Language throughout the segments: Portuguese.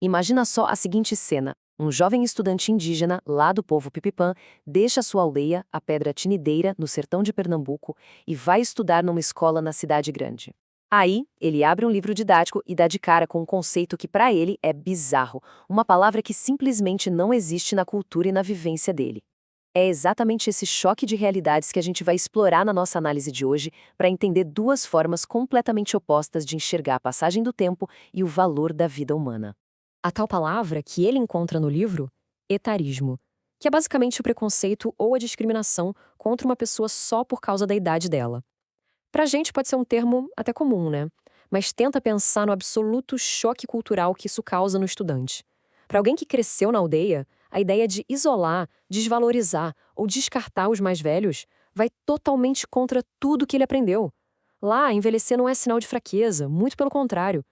Imagina só a seguinte cena. Um jovem estudante indígena, lá do povo Pipipã, deixa sua aldeia, a Pedra Tinideira, no sertão de Pernambuco, e vai estudar numa escola na cidade grande. Aí, ele abre um livro didático e dá de cara com um conceito que para ele é bizarro, uma palavra que simplesmente não existe na cultura e na vivência dele. É exatamente esse choque de realidades que a gente vai explorar na nossa análise de hoje para entender duas formas completamente opostas de enxergar a passagem do tempo e o valor da vida humana. A tal palavra que ele encontra no livro, etarismo, que é basicamente o preconceito ou a discriminação contra uma pessoa só por causa da idade dela. Pra gente pode ser um termo até comum, né? Mas tenta pensar no absoluto choque cultural que isso causa no estudante. Para alguém que cresceu na aldeia, a ideia de isolar, desvalorizar ou descartar os mais velhos vai totalmente contra tudo que ele aprendeu. Lá, envelhecer não é sinal de fraqueza, muito pelo contrário.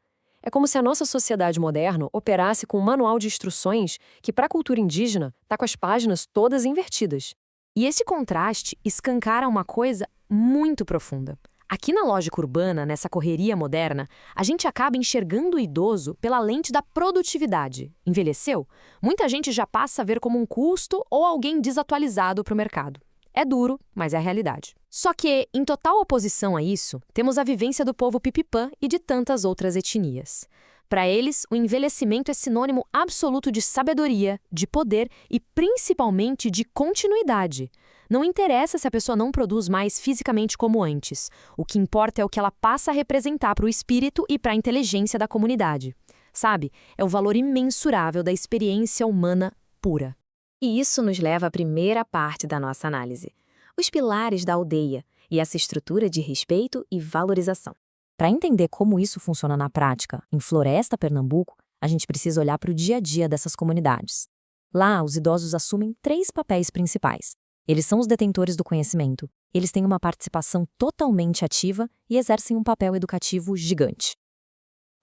É como se a nossa sociedade moderna operasse com um manual de instruções que, para a cultura indígena, está com as páginas todas invertidas. E esse contraste escancara uma coisa muito profunda. Aqui na lógica urbana, nessa correria moderna, a gente acaba enxergando o idoso pela lente da produtividade. Envelheceu? Muita gente já passa a ver como um custo ou alguém desatualizado para o mercado. É duro, mas é a realidade. Só que, em total oposição a isso, temos a vivência do povo Pipipã e de tantas outras etnias. Para eles, o envelhecimento é sinônimo absoluto de sabedoria, de poder e principalmente de continuidade. Não interessa se a pessoa não produz mais fisicamente como antes. O que importa é o que ela passa a representar para o espírito e para a inteligência da comunidade. Sabe? É o valor imensurável da experiência humana pura. E isso nos leva à primeira parte da nossa análise: os pilares da aldeia e essa estrutura de respeito e valorização. Para entender como isso funciona na prática, em Floresta, Pernambuco, a gente precisa olhar para o dia a dia dessas comunidades. Lá, os idosos assumem 3 papéis principais. Eles são os detentores do conhecimento, eles têm uma participação totalmente ativa e exercem um papel educativo gigante.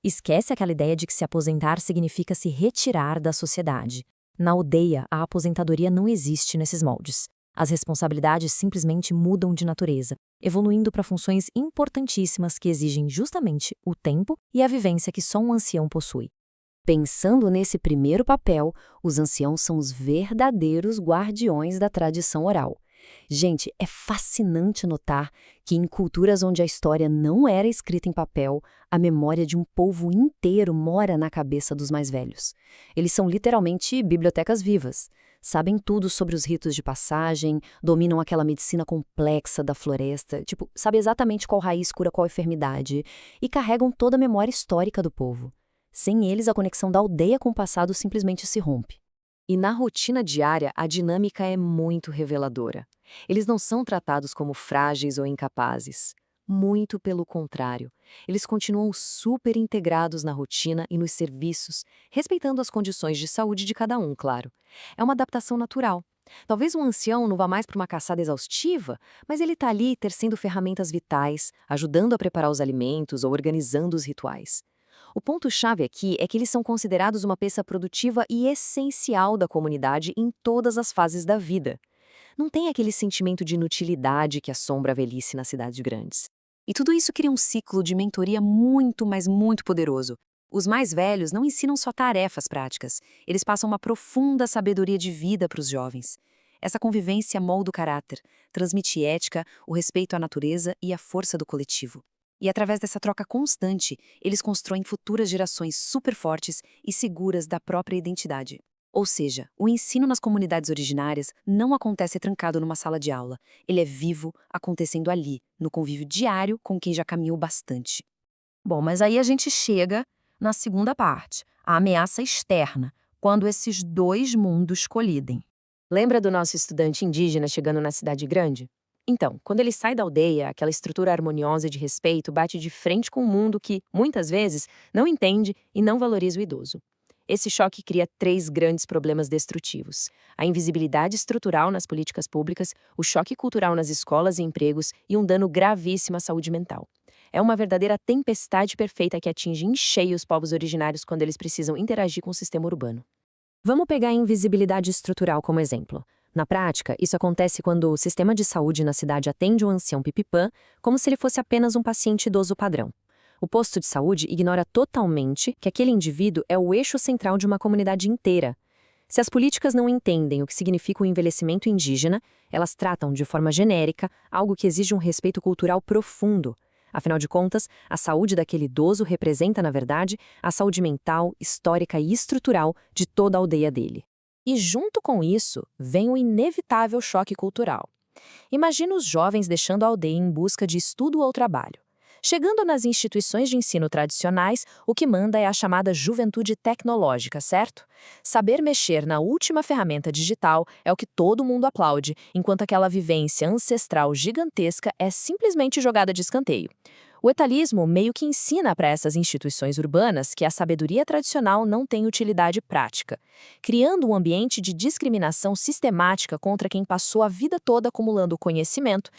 Esquece aquela ideia de que se aposentar significa se retirar da sociedade. Na aldeia, a aposentadoria não existe nesses moldes. As responsabilidades simplesmente mudam de natureza, evoluindo para funções importantíssimas que exigem justamente o tempo e a vivência que só um ancião possui. Pensando nesse primeiro papel, os anciãos são os verdadeiros guardiões da tradição oral. Gente, é fascinante notar que em culturas onde a história não era escrita em papel, a memória de um povo inteiro mora na cabeça dos mais velhos. Eles são literalmente bibliotecas vivas. Sabem tudo sobre os ritos de passagem, dominam aquela medicina complexa da floresta, sabe exatamente qual raiz cura qual enfermidade, e carregam toda a memória histórica do povo. Sem eles, a conexão da aldeia com o passado simplesmente se rompe. E na rotina diária, a dinâmica é muito reveladora. Eles não são tratados como frágeis ou incapazes. Muito pelo contrário. Eles continuam super integrados na rotina e nos serviços, respeitando as condições de saúde de cada um, claro. É uma adaptação natural. Talvez um ancião não vá mais para uma caçada exaustiva, mas ele está ali tecendo ferramentas vitais, ajudando a preparar os alimentos ou organizando os rituais. O ponto-chave aqui é que eles são considerados uma peça produtiva e essencial da comunidade em todas as fases da vida. Não tem aquele sentimento de inutilidade que assombra a velhice nas cidades grandes. E tudo isso cria um ciclo de mentoria muito, mas muito poderoso. Os mais velhos não ensinam só tarefas práticas, eles passam uma profunda sabedoria de vida para os jovens. Essa convivência molda o caráter, transmite ética, o respeito à natureza e a força do coletivo. E através dessa troca constante, eles constroem futuras gerações super fortes e seguras da própria identidade. Ou seja, o ensino nas comunidades originárias não acontece trancado numa sala de aula. Ele é vivo, acontecendo ali, no convívio diário com quem já caminhou bastante. Bom, mas aí a gente chega na segunda parte, a ameaça externa, quando esses 2 mundos colidem. Lembra do nosso estudante indígena chegando na cidade grande? Então, quando ele sai da aldeia, aquela estrutura harmoniosa de respeito bate de frente com um mundo que, muitas vezes, não entende e não valoriza o idoso. Esse choque cria 3 grandes problemas destrutivos: a invisibilidade estrutural nas políticas públicas, o choque cultural nas escolas e empregos e um dano gravíssimo à saúde mental. É uma verdadeira tempestade perfeita que atinge em cheio os povos originários quando eles precisam interagir com o sistema urbano. Vamos pegar a invisibilidade estrutural como exemplo. Na prática, isso acontece quando o sistema de saúde na cidade atende um ancião Pipipã como se ele fosse apenas um paciente idoso padrão. O posto de saúde ignora totalmente que aquele indivíduo é o eixo central de uma comunidade inteira. Se as políticas não entendem o que significa o envelhecimento indígena, elas tratam de forma genérica algo que exige um respeito cultural profundo. Afinal de contas, a saúde daquele idoso representa, na verdade, a saúde mental, histórica e estrutural de toda a aldeia dele. E junto com isso, vem o inevitável choque cultural. Imagina os jovens deixando a aldeia em busca de estudo ou trabalho. Chegando nas instituições de ensino tradicionais, o que manda é a chamada juventude tecnológica, certo? Saber mexer na última ferramenta digital é o que todo mundo aplaude, enquanto aquela vivência ancestral gigantesca é simplesmente jogada de escanteio. O etalismo meio que ensina para essas instituições urbanas que a sabedoria tradicional não tem utilidade prática, criando um ambiente de discriminação sistemática contra quem passou a vida toda acumulando conhecimento.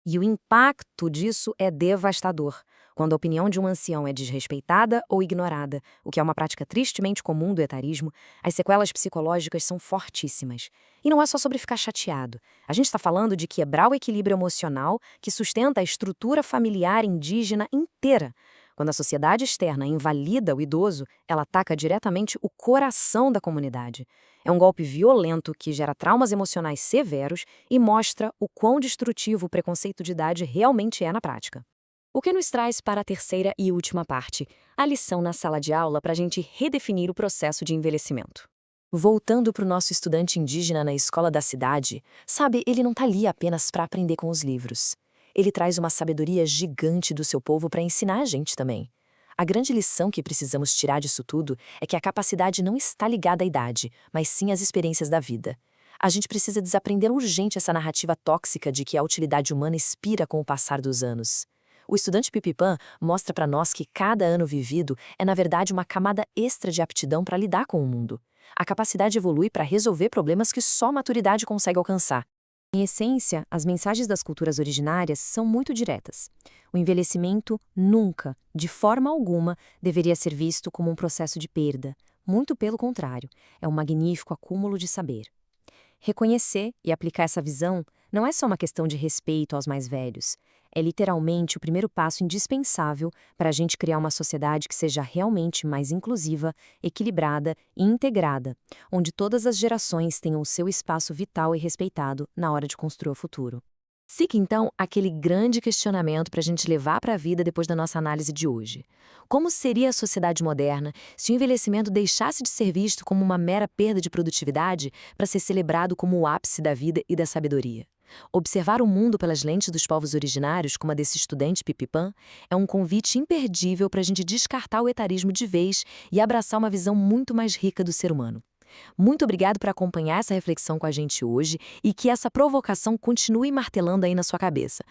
E o impacto disso é devastador, quando a opinião de um ancião é desrespeitada ou ignorada, o que é uma prática tristemente comum do etarismo. As sequelas psicológicas são fortíssimas. E não é só sobre ficar chateado. A gente está falando de quebrar o equilíbrio emocional que sustenta a estrutura familiar indígena inteira. Quando a sociedade externa invalida o idoso, ela ataca diretamente o coração da comunidade. É um golpe violento que gera traumas emocionais severos e mostra o quão destrutivo o preconceito de idade realmente é na prática. O que nos traz para a terceira e última parte, a lição na sala de aula para a gente redefinir o processo de envelhecimento. Voltando para o nosso estudante indígena na escola da cidade, sabe, ele não está ali apenas para aprender com os livros. Ele traz uma sabedoria gigante do seu povo para ensinar a gente também. A grande lição que precisamos tirar disso tudo é que a capacidade não está ligada à idade, mas sim às experiências da vida. A gente precisa desaprender urgente essa narrativa tóxica de que a utilidade humana expira com o passar dos anos. O estudante Pipipã mostra para nós que cada ano vivido é, na verdade, uma camada extra de aptidão para lidar com o mundo. A capacidade evolui para resolver problemas que só a maturidade consegue alcançar. Em essência, as mensagens das culturas originárias são muito diretas. O envelhecimento nunca, de forma alguma, deveria ser visto como um processo de perda. Muito pelo contrário, é um magnífico acúmulo de saber. Reconhecer e aplicar essa visão não é só uma questão de respeito aos mais velhos. É literalmente o primeiro passo indispensável para a gente criar uma sociedade que seja realmente mais inclusiva, equilibrada e integrada, onde todas as gerações tenham o seu espaço vital e respeitado na hora de construir o futuro. Fica então aquele grande questionamento para a gente levar para a vida depois da nossa análise de hoje. Como seria a sociedade moderna se o envelhecimento deixasse de ser visto como uma mera perda de produtividade para ser celebrado como o ápice da vida e da sabedoria? Observar o mundo pelas lentes dos povos originários, como a desse estudante Pipipã, é um convite imperdível para a gente descartar o etarismo de vez e abraçar uma visão muito mais rica do ser humano. Muito obrigado por acompanhar essa reflexão com a gente hoje e que essa provocação continue martelando aí na sua cabeça.